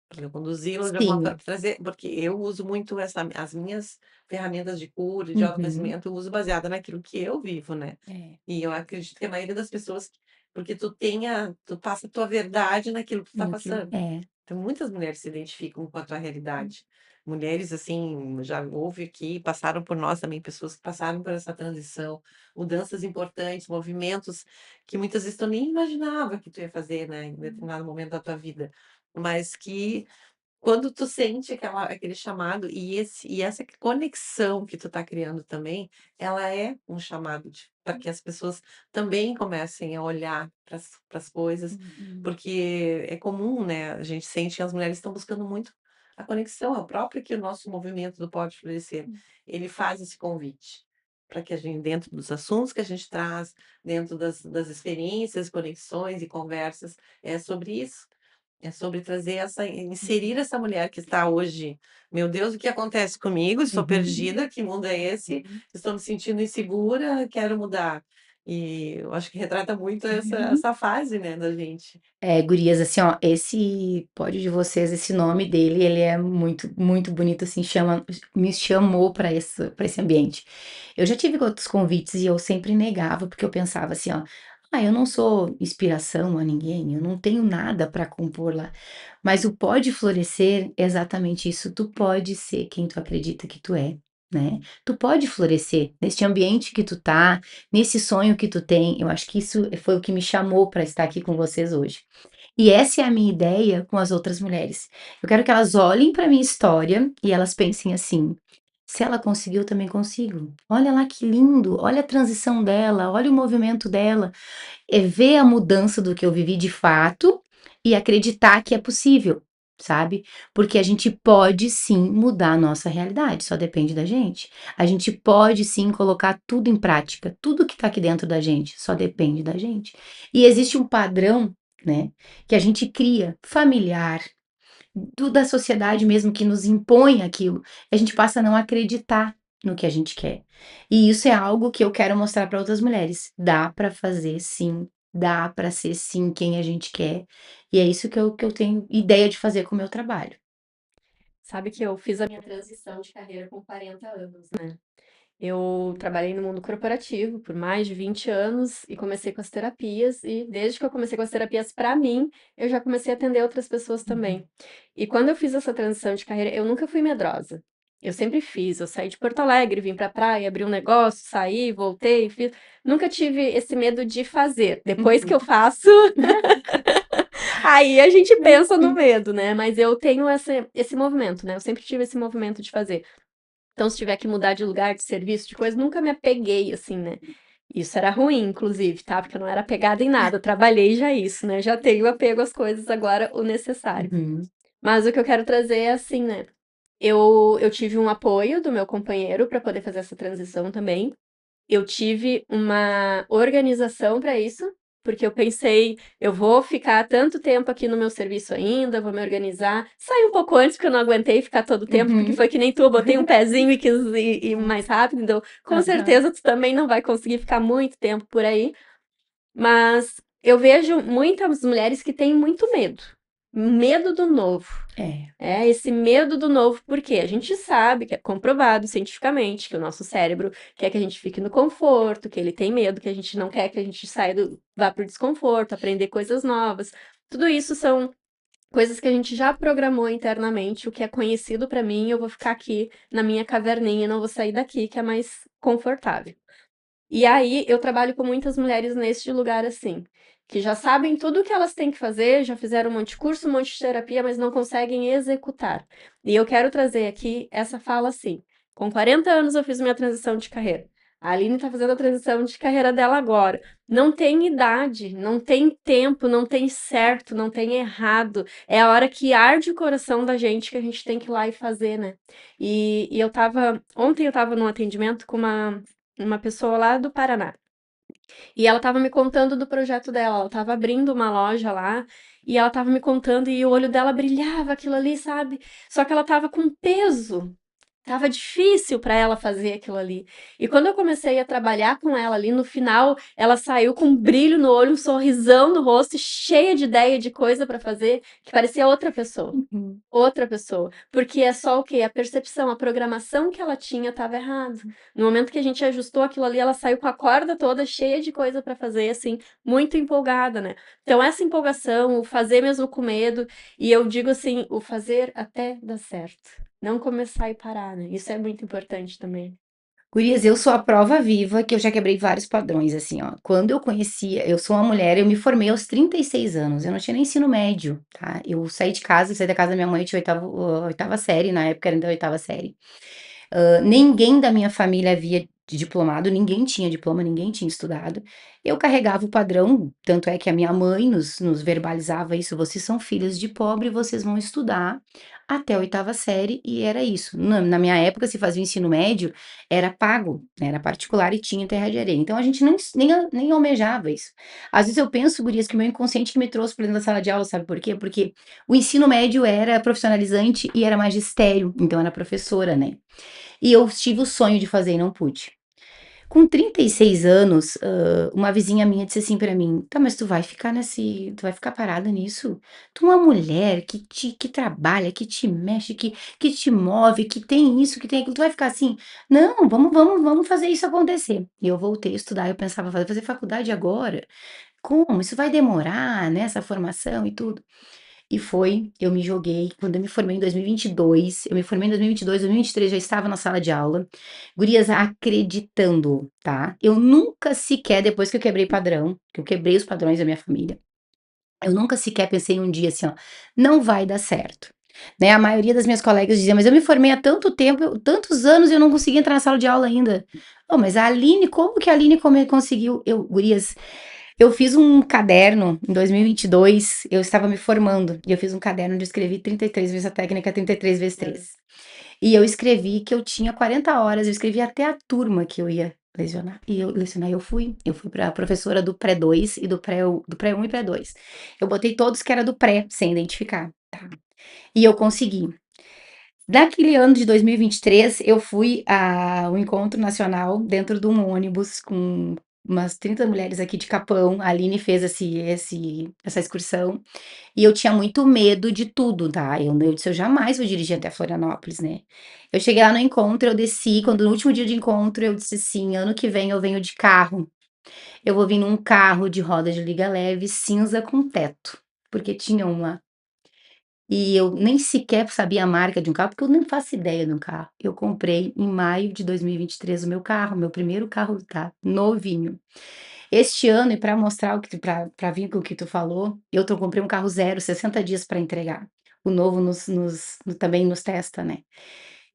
Para conduzi-las de alguma forma, sim. trazer, porque eu uso muito as minhas ferramentas de cura e de Uhum. autoconhecimento, eu uso baseada naquilo que eu vivo, né? É. E eu acredito que a maioria das pessoas, porque tu passa a tua verdade naquilo que tu tá Naquilo passando. Então, muitas mulheres se identificam com a tua realidade. Mulheres, assim, já houve aqui, passaram por nós também, pessoas que passaram por essa transição, mudanças importantes, movimentos que muitas vezes tu nem imaginava que tu ia fazer, né, em determinado momento da tua vida, mas que quando tu sente aquele chamado e essa conexão que tu tá criando também, ela é um chamado para que as pessoas também comecem a olhar para as coisas, Uhum. porque é comum, né, a gente sente que as mulheres estão buscando muito a conexão, é o próprio que o nosso movimento do Pode Florescer, ele faz esse convite, para que a gente dentro dos assuntos que a gente traz, dentro das experiências, conexões e conversas, é sobre isso. É sobre trazer inserir essa mulher que está hoje, meu Deus, o que acontece comigo? Estou Uhum. perdida, que mundo é esse? Estou me sentindo insegura, quero mudar. E eu acho que retrata muito Uhum. essa fase, né, da gente. Gurias, assim, ó, esse pódio de vocês, esse nome dele, ele é muito, muito bonito, assim, me chamou para esse ambiente. Eu já tive outros convites e eu sempre negava, porque eu pensava assim, ó, eu não sou inspiração a ninguém, eu não tenho nada para compor lá. Mas o pode florescer é exatamente isso, tu pode ser quem tu acredita que tu é, né? Tu pode florescer neste ambiente que tu tá, nesse sonho que tu tem. Eu acho que isso foi o que me chamou para estar aqui com vocês hoje. E essa é a minha ideia com as outras mulheres. Eu quero que elas olhem para minha história e elas pensem assim: se ela conseguiu, eu também consigo. Olha lá que lindo, olha a transição dela, olha o movimento dela. É ver a mudança do que eu vivi de fato e acreditar que é possível, sabe? Porque a gente pode sim mudar a nossa realidade, só depende da gente. A gente pode sim colocar tudo em prática, tudo que tá aqui dentro da gente, só depende da gente. E existe um padrão, né, que a gente cria, familiar, da sociedade mesmo, que nos impõe aquilo. A gente passa a não acreditar no que a gente quer. E isso é algo que eu quero mostrar para outras mulheres. Dá para fazer sim, dá para ser sim quem a gente quer. E é isso que eu tenho ideia de fazer com o meu trabalho. Sabe que eu fiz a minha transição de carreira com 40 anos, né? Eu trabalhei no mundo corporativo por mais de 20 anos e comecei com as terapias, e desde que eu comecei com as terapias para mim, eu já comecei a atender outras pessoas Uhum. também. E quando eu fiz essa transição de carreira, eu nunca fui medrosa. Eu sempre fiz, eu saí de Porto Alegre, vim pra praia, abri um negócio, saí, voltei, fiz. Nunca tive esse medo de fazer. Depois que eu Uhum. faço, aí a gente pensa no medo, né? Mas eu tenho esse movimento, né? Eu sempre tive esse movimento de fazer. Então, se tiver que mudar de lugar, de serviço, de coisa, nunca me apeguei, assim, né? Isso era ruim, inclusive, tá? Porque eu não era apegada em nada. Eu trabalhei já isso, né? Já tenho apego às coisas agora, o necessário. Uhum. Mas o que eu quero trazer é assim, né? Eu tive um apoio do meu companheiro para poder fazer essa transição também. Eu tive uma organização para isso, porque eu pensei, eu vou ficar tanto tempo aqui no meu serviço ainda, vou me organizar. Saí um pouco antes, porque eu não aguentei ficar todo o tempo, porque Uhum. foi que nem tu, eu botei um pezinho e quis ir mais rápido, então com Aham. certeza tu também não vai conseguir ficar muito tempo por aí. Mas eu vejo muitas mulheres que têm muito medo. Medo do novo. É. É esse medo do novo, porque a gente sabe que é comprovado cientificamente que o nosso cérebro quer que a gente fique no conforto, que ele tem medo, que a gente não quer que a gente saia vá para o desconforto, aprender coisas novas. Tudo isso são coisas que a gente já programou internamente, o que é conhecido para mim, eu vou ficar aqui na minha caverninha, não vou sair daqui, que é mais confortável. E aí eu trabalho com muitas mulheres neste lugar assim, que já sabem tudo o que elas têm que fazer, já fizeram um monte de curso, um monte de terapia, mas não conseguem executar. E eu quero trazer aqui essa fala assim: com 40 anos eu fiz minha transição de carreira. A Aline está fazendo a transição de carreira dela agora. Não tem idade, não tem tempo, não tem certo, não tem errado. É a hora que arde o coração da gente que a gente tem que ir lá e fazer, né? E eu tava. Ontem eu tava num atendimento com uma pessoa lá do Paraná. E ela estava me contando do projeto dela. Ela estava abrindo uma loja lá e ela estava me contando e o olho dela brilhava aquilo ali, sabe? Só que ela estava com peso. Tava difícil para ela fazer aquilo ali. E quando eu comecei a trabalhar com ela ali, no final, ela saiu com um brilho no olho, um sorrisão no rosto, cheia de ideia de coisa para fazer, que parecia outra pessoa. Uhum. Outra pessoa. Porque é só o quê? A percepção, a programação que ela tinha estava errada. No momento que a gente ajustou aquilo ali, ela saiu com a corda toda cheia de coisa para fazer, assim, muito empolgada, né? Então, essa empolgação, o fazer mesmo com medo, e eu digo assim, o fazer até dar certo. Não começar e parar, né? Isso é muito importante também. Gurias, eu sou a prova viva que eu já quebrei vários padrões, assim, ó. Quando eu conhecia, eu sou uma mulher, eu me formei aos 36 anos, eu não tinha nem ensino médio, tá? Eu saí de casa, saí da casa da minha mãe, eu tinha oitava série, na época era da oitava série. Ninguém da minha família havia diplomado, ninguém tinha diploma, ninguém tinha estudado. Eu carregava o padrão, tanto é que a minha mãe nos verbalizava isso: vocês são filhos de pobre, vocês vão estudar até a oitava série, e era isso. Na minha época, se fazia o ensino médio, era pago, né, era particular e tinha terra de areia. Então a gente nem almejava isso. Às vezes eu penso, gurias, que o meu inconsciente que me trouxe para dentro da sala de aula, sabe por quê? Porque o ensino médio era profissionalizante e era magistério, então era professora, né? E eu tive o sonho de fazer e não pude. Com 36 anos, uma vizinha minha disse assim pra mim: "Tá, mas tu vai ficar parada nisso? Tu é uma mulher que trabalha, que te mexe, que te move, que tem isso, que tem aquilo, tu vai ficar assim? Não, vamos fazer isso acontecer". E eu voltei a estudar, eu pensava: "Fazer faculdade agora? Como? Isso vai demorar, né, essa formação e tudo". E foi, eu me joguei, quando eu me formei em 2022, eu me formei em 2022, 2023 já estava na sala de aula, gurias acreditando, tá? Eu nunca sequer, depois que eu quebrei padrão, que eu quebrei os padrões da minha família, eu nunca sequer pensei um dia assim, ó, não vai dar certo. Né, a maioria das minhas colegas dizia, mas eu me formei há tanto tempo, tantos anos e eu não consegui entrar na sala de aula ainda. Oh, mas a Aline, como que a Aline conseguiu? Gurias, eu fiz um caderno em 2022, eu estava me formando, e eu fiz um caderno onde eu escrevi 33 vezes a técnica 33 vezes 3. E eu escrevi que eu tinha 40 horas, eu escrevi até a turma que eu ia lecionar. E eu lecionar, eu fui para professora do pré 2 e do pré 1 e pré 2. Eu botei todos que era do pré, sem identificar, tá? E eu consegui. Naquele ano de 2023, eu fui ao encontro nacional dentro de um ônibus com umas 30 mulheres aqui de Capão, a Aline fez essa excursão, e eu tinha muito medo de tudo, tá? Eu disse: "Eu jamais vou dirigir até Florianópolis", né. Eu cheguei lá no encontro, eu desci, quando no último dia de encontro, eu disse assim: "Ano que vem eu venho de carro, eu vou vir num carro de roda de liga leve, cinza com teto", porque tinha um lá. E eu nem sequer sabia a marca de um carro, porque eu nem faço ideia de um carro. Eu comprei em maio de 2023 o meu carro, meu primeiro carro, tá, novinho. Este ano, e para mostrar o que para vir com o que tu falou, comprei um carro zero, 60 dias para entregar. O novo também nos testa, né.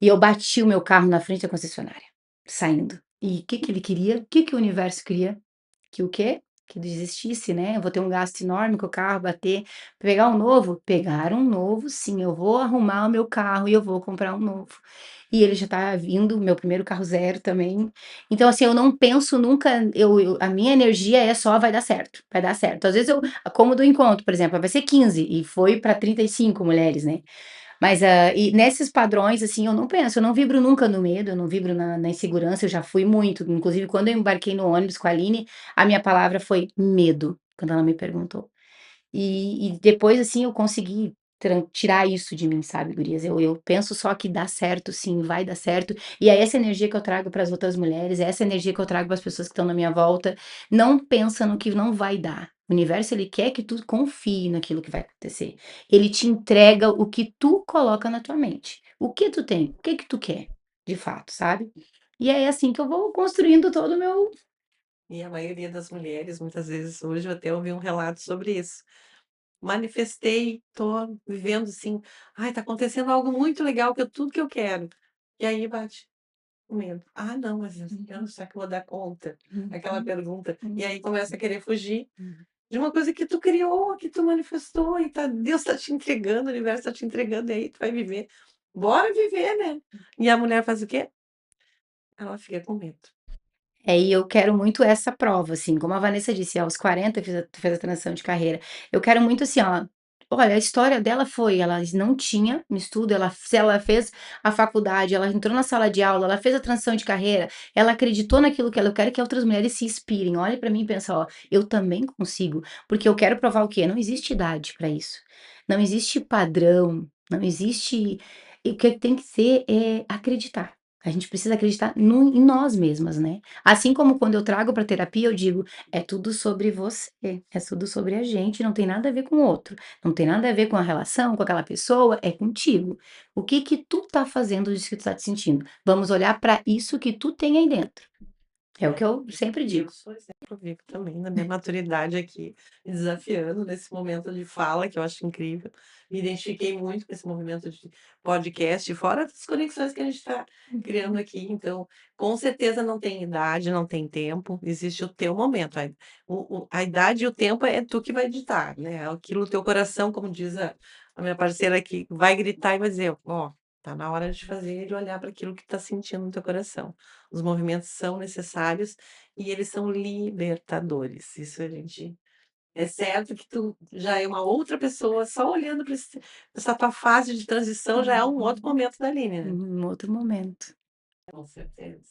E eu bati o meu carro na frente da concessionária, saindo. E o que que ele queria? O que que o universo queria? Que o quê? Que eu desistisse, né, eu vou ter um gasto enorme com o carro, bater, pegar um novo? Pegaram um novo sim, eu vou arrumar o meu carro e eu vou comprar um novo. E ele já tá vindo, meu primeiro carro zero também. Então, assim, eu não penso nunca, a minha energia é só vai dar certo, vai dar certo. Às vezes como do encontro, por exemplo, vai ser 15 e foi para 35 mulheres, né. Mas, e nesses padrões, assim, eu não penso, eu não vibro nunca no medo, eu não vibro na insegurança, eu já fui muito. Inclusive, quando eu embarquei no ônibus com a Aline, a minha palavra foi medo, quando ela me perguntou. E depois, assim, eu consegui tirar isso de mim, sabe, gurias? Eu penso só que dá certo, sim, vai dar certo. E é essa energia que eu trago para as outras mulheres, é essa energia que eu trago para as pessoas que estão na minha volta. Não pensa no que não vai dar. O universo, ele quer que tu confie naquilo que vai acontecer. Ele te entrega o que tu coloca na tua mente. O que tu tem? O que que tu quer, de fato, sabe? E é assim que eu vou construindo todo o meu. E a maioria das mulheres, muitas vezes, hoje eu até ouvi um relato sobre isso. Manifestei, tô vivendo assim, ai, tá acontecendo algo muito legal, que é tudo que eu quero. E aí bate o medo. Ah, não, mas eu não sei que eu vou dar conta. Aquela pergunta. E aí começa a querer fugir de uma coisa que tu criou, que tu manifestou, e tá, Deus tá te entregando, o universo tá te entregando, e aí tu vai viver. Bora viver, né? E a mulher faz o quê? Ela fica com medo. E eu quero muito essa prova, assim, como a Vanessa disse, aos 40 fez a transição de carreira. Eu quero muito assim, ó, olha, a história dela foi, ela não tinha um estudo, ela fez a faculdade, ela entrou na sala de aula, ela fez a transição de carreira, ela acreditou naquilo que ela, eu quero que outras mulheres se inspirem, olhe pra mim e pensa, ó, eu também consigo, porque eu quero provar o quê? Não existe idade pra isso. Não existe padrão, não existe, e o que tem que ser é acreditar. A gente precisa acreditar em nós mesmas, né? Assim como quando eu trago para terapia, eu digo: "É tudo sobre você, é tudo sobre a gente, não tem nada a ver com o outro, não tem nada a ver com a relação, com aquela pessoa, é contigo. O que que tu tá fazendo disso que tu tá te sentindo? Vamos olhar para isso que tu tem aí dentro". É o que eu sempre digo. Eu sou exemplo vivo também da minha maturidade aqui, me desafiando nesse momento de fala, que eu acho incrível. Me identifiquei muito com esse movimento de podcast, fora as conexões que a gente está criando aqui. Então, com certeza não tem idade, não tem tempo, existe o teu momento. A idade e o tempo é tu que vai ditar, né? Aquilo, o teu coração, como diz a minha parceira aqui, vai gritar e vai dizer: ó, tá na hora de fazer, de olhar para aquilo que está sentindo no teu coração. Os movimentos são necessários e eles são libertadores. Isso a gente é certo que tu já é uma outra pessoa, só olhando para essa tua fase de transição já é um outro momento da Aline, né. Um outro momento. Com certeza.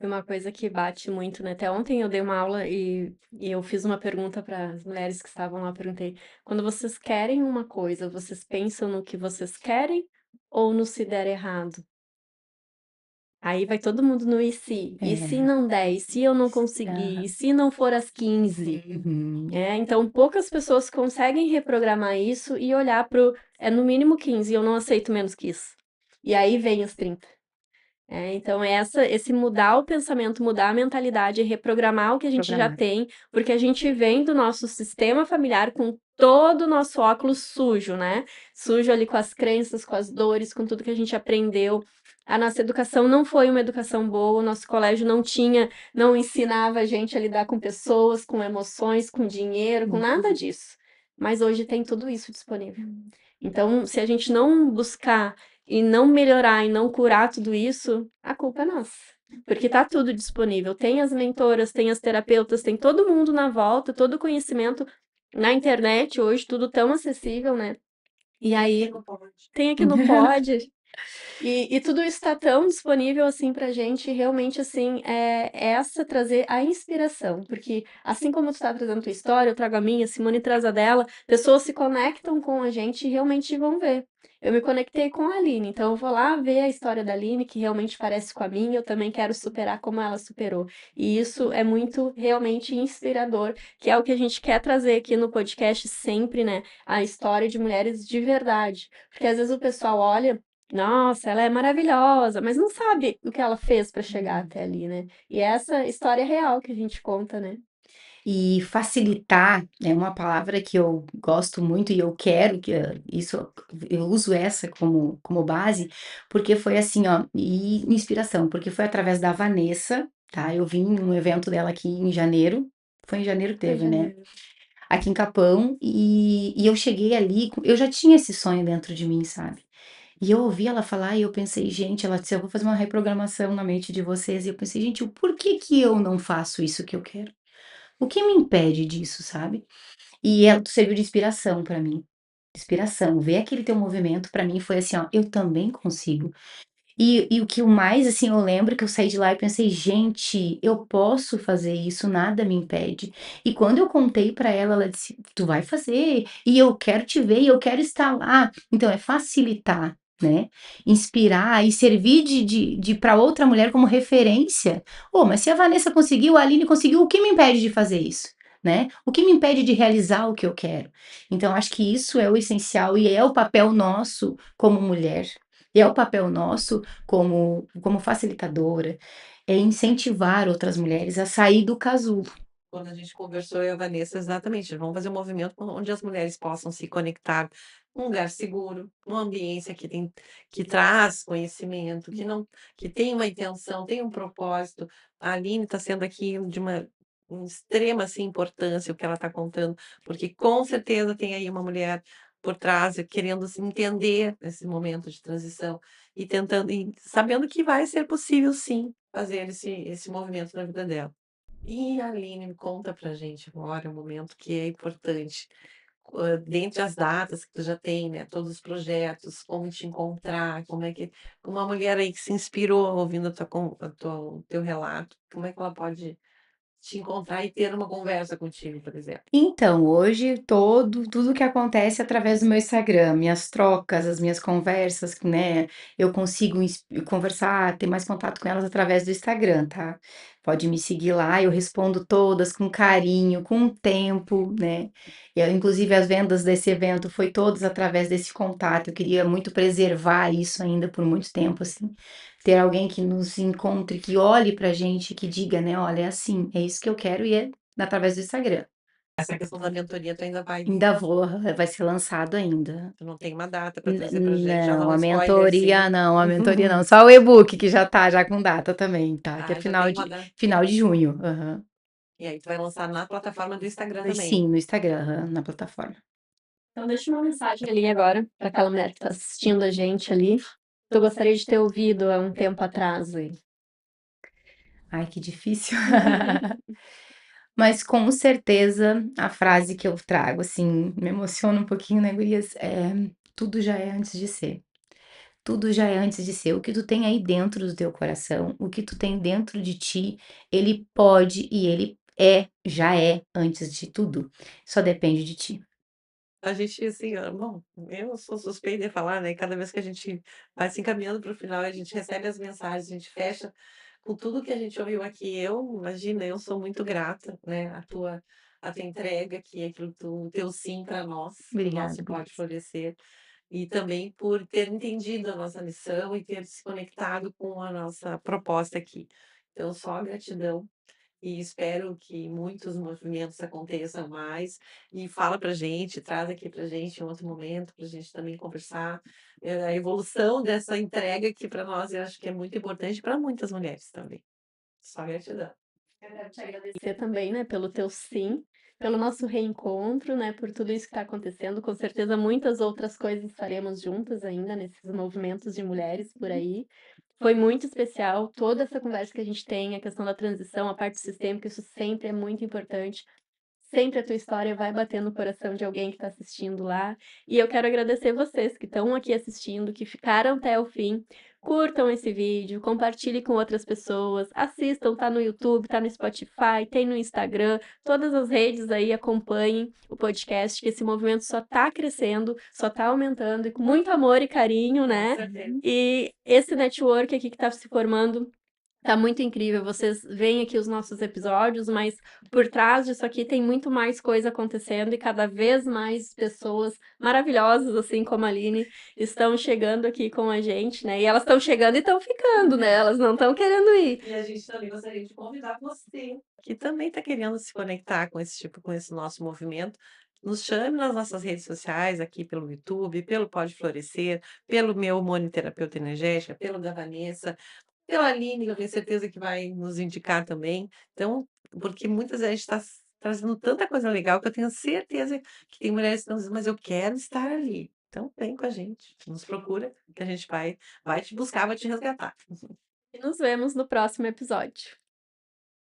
É uma coisa que bate muito, né? Até ontem eu dei uma aula e eu fiz uma pergunta para as mulheres que estavam lá, perguntei: "Quando vocês querem uma coisa, vocês pensam no que vocês querem ou no se der errado?". Aí vai todo mundo no "e se?". "E se É. não der? E se eu não conseguir? Aham. E se não for às 15?". Uhum. Então poucas pessoas conseguem reprogramar isso e olhar para o "é no mínimo 15 e eu não aceito menos que isso". E aí vem os 30. Então esse mudar o pensamento, mudar a mentalidade, reprogramar o que a gente já Programar. tem, porque a gente vem do nosso sistema familiar com todo o nosso óculos sujo, né, sujo ali com as crenças, com as dores, com tudo que a gente aprendeu. A nossa educação não foi uma educação boa, o nosso colégio não ensinava a gente a lidar com pessoas, com emoções, com dinheiro, com nada disso. Mas hoje tem tudo isso disponível. Então, se a gente não buscar e não melhorar e não curar tudo isso, a culpa é nossa. Porque tá tudo disponível. Tem as mentoras, tem as terapeutas, tem todo mundo na volta, todo o conhecimento na internet hoje, tudo tão acessível, né? E aí Não pode. tem aqui no Pod. E tudo isso tá tão disponível, assim, pra gente, realmente, assim, essa trazer a inspiração, porque assim como tu tá trazendo tua história, eu trago a minha, a Simone traz a dela, pessoas se conectam com a gente e realmente vão ver. Eu me conectei com a Aline, então eu vou lá ver a história da Aline, que realmente parece com a minha, eu também quero superar como ela superou. E isso é muito, realmente inspirador, que é o que a gente quer trazer aqui no podcast sempre, né, a história de mulheres de verdade. Porque às vezes o pessoal olha nossa, ela é maravilhosa, mas não sabe o que ela fez para chegar até ali, né. E é essa história real que a gente conta, né. E facilitar é uma palavra que eu gosto muito e eu quero que isso eu uso essa como base, porque foi assim, ó, e inspiração, porque foi através da Vanessa, tá, eu vim num evento dela aqui em janeiro, foi em janeiro que Foi em teve, né, janeiro. aqui em Capão, e eu cheguei ali eu já tinha esse sonho dentro de mim, sabe. E eu ouvi ela falar e eu pensei: "Gente", ela disse: "Eu vou fazer uma reprogramação na mente de vocês", e eu pensei: "Gente, o porquê que eu não faço isso que eu quero?". O que me impede disso, sabe? E ela serviu de inspiração pra mim. Inspiração, ver aquele teu movimento pra mim foi assim, ó, eu também consigo. E o que o mais, assim, eu lembro que eu saí de lá e pensei: "Gente, eu posso fazer isso, nada me impede". E quando eu contei pra ela, ela disse: "Tu vai fazer, e eu quero te ver, e eu quero estar lá". Então é facilitar, né, inspirar e servir de pra outra mulher como referência. "Ô, mas se a Vanessa conseguiu, a Aline conseguiu, o que me impede de fazer isso?", né. O que me impede de realizar o que eu quero? Então acho que isso é o essencial e é o papel nosso como mulher, e é o papel nosso como facilitadora, é incentivar outras mulheres a sair do casulo. Quando a gente conversou, eu e a Vanessa, exatamente, vamos fazer um movimento onde as mulheres possam se conectar num lugar seguro, numa ambiência que traz conhecimento, que tem uma intenção, tem um propósito. A Aline está sendo aqui de uma extrema, assim, importância o que ela está contando, porque com certeza tem aí uma mulher por trás querendo se entender nesse momento de transição e tentando e sabendo que vai ser possível sim, fazer esse movimento na vida dela. E Aline, conta pra gente agora um momento que é importante, dentre as datas que tu já tem, né, todos os projetos, como te encontrar, como é que uma mulher aí que se inspirou ouvindo o teu relato, como é que ela pode te encontrar e ter uma conversa contigo, por exemplo? Então, hoje tudo que acontece é através do meu Instagram, minhas trocas, as minhas conversas, né, eu consigo conversar, ter mais contato com elas através do Instagram, tá. Pode me seguir lá, eu respondo todas com carinho, com tempo, né. E inclusive as vendas desse evento foi todas através desse contato, eu queria muito preservar isso ainda por muito tempo, assim, ter alguém que nos encontre, que olhe pra gente, que diga, né: "Olha, é assim, é isso que eu quero e é através do Instagram". Essa questão da mentoria tu ainda Ainda vou, vai ser lançado ainda. tu não tem uma data para trazer pra gente, já dá Não, um spoiler sim. a mentoria não, só o e-book que já tá já com data também, tá, que é Ah, já tem uma data. final de junho. Aham. E aí tu vai lançar na plataforma do Instagram Pois também. sim, no Instagram, aham, na plataforma. Então deixa uma mensagem ali agora para aquela mulher que tá assistindo a gente ali, que eu gostaria de ter ouvido há um tempo atrás aí. Ai, que difícil. Mas com certeza a frase que eu trago, assim, me emociona um pouquinho, né, gurias, tudo já é antes de ser. Tudo já é antes de ser. O que tu tem aí dentro do teu coração, o que tu tem dentro de ti, ele pode e ele já é antes de tudo. Só depende de ti. A gente, assim, bom, eu sou suspeita em falar, né, cada vez que a gente vai se encaminhando para o final, a gente recebe as mensagens, a gente fecha com tudo que a gente ouviu aqui. Imagina, eu sou muito grata, né, a tua entrega aqui, aquilo o teu sim para nós, para o Obrigada, nosso Pode gurias. Florescer, e também por ter entendido a nossa missão e ter se conectado com a nossa proposta aqui. Então, só gratidão e espero que muitos movimentos aconteçam mais. E fala pra gente, traz aqui pra gente em outro momento, pra gente também conversar, a evolução dessa entrega que para nós eu acho que é muito importante para muitas mulheres também. Só gratidão. Eu quero te agradecer também, né, pelo teu sim, pelo nosso reencontro, né, por tudo isso que está acontecendo. Com certeza muitas outras coisas faremos juntas ainda nesses movimentos de mulheres por aí. Foi muito especial toda essa conversa que a gente tem, a questão da transição, a parte sistêmica, isso sempre é muito importante. sempre a tua história vai bater no coração de alguém que está assistindo lá. E eu quero agradecer vocês que estão aqui assistindo, que ficaram até o fim. Curtam esse vídeo, compartilhem com outras pessoas, assistam, tá no YouTube, tá no Spotify, tem no Instagram, todas as redes aí acompanhem o podcast, que esse movimento só tá crescendo, só tá aumentando, e com muito amor e carinho, Com né? certeza. E esse network aqui que tá se formando tá muito incrível. Vocês veem aqui os nossos episódios, mas por trás disso aqui tem muito mais coisa acontecendo e cada vez mais pessoas maravilhosas, assim como a Aline, estão chegando aqui com a gente, né? E elas estão chegando e estão ficando, né? Elas não estão querendo ir. E a gente também gostaria de convidar você, que também está querendo se conectar com com esse nosso movimento. Nos chame nas nossas redes sociais, aqui pelo YouTube, pelo Pode Florescer, pelo meu Terapeuta Energética, pelo da Vanessa, pela Aline, que eu tenho certeza que vai nos indicar também. Então, porque muitas vezes a gente está trazendo tanta coisa legal que eu tenho certeza que tem mulheres que estão dizendo, mas eu quero estar ali. Então, vem com a gente, nos procura, que a gente vai te buscar, vai te resgatar. E nos vemos no próximo episódio.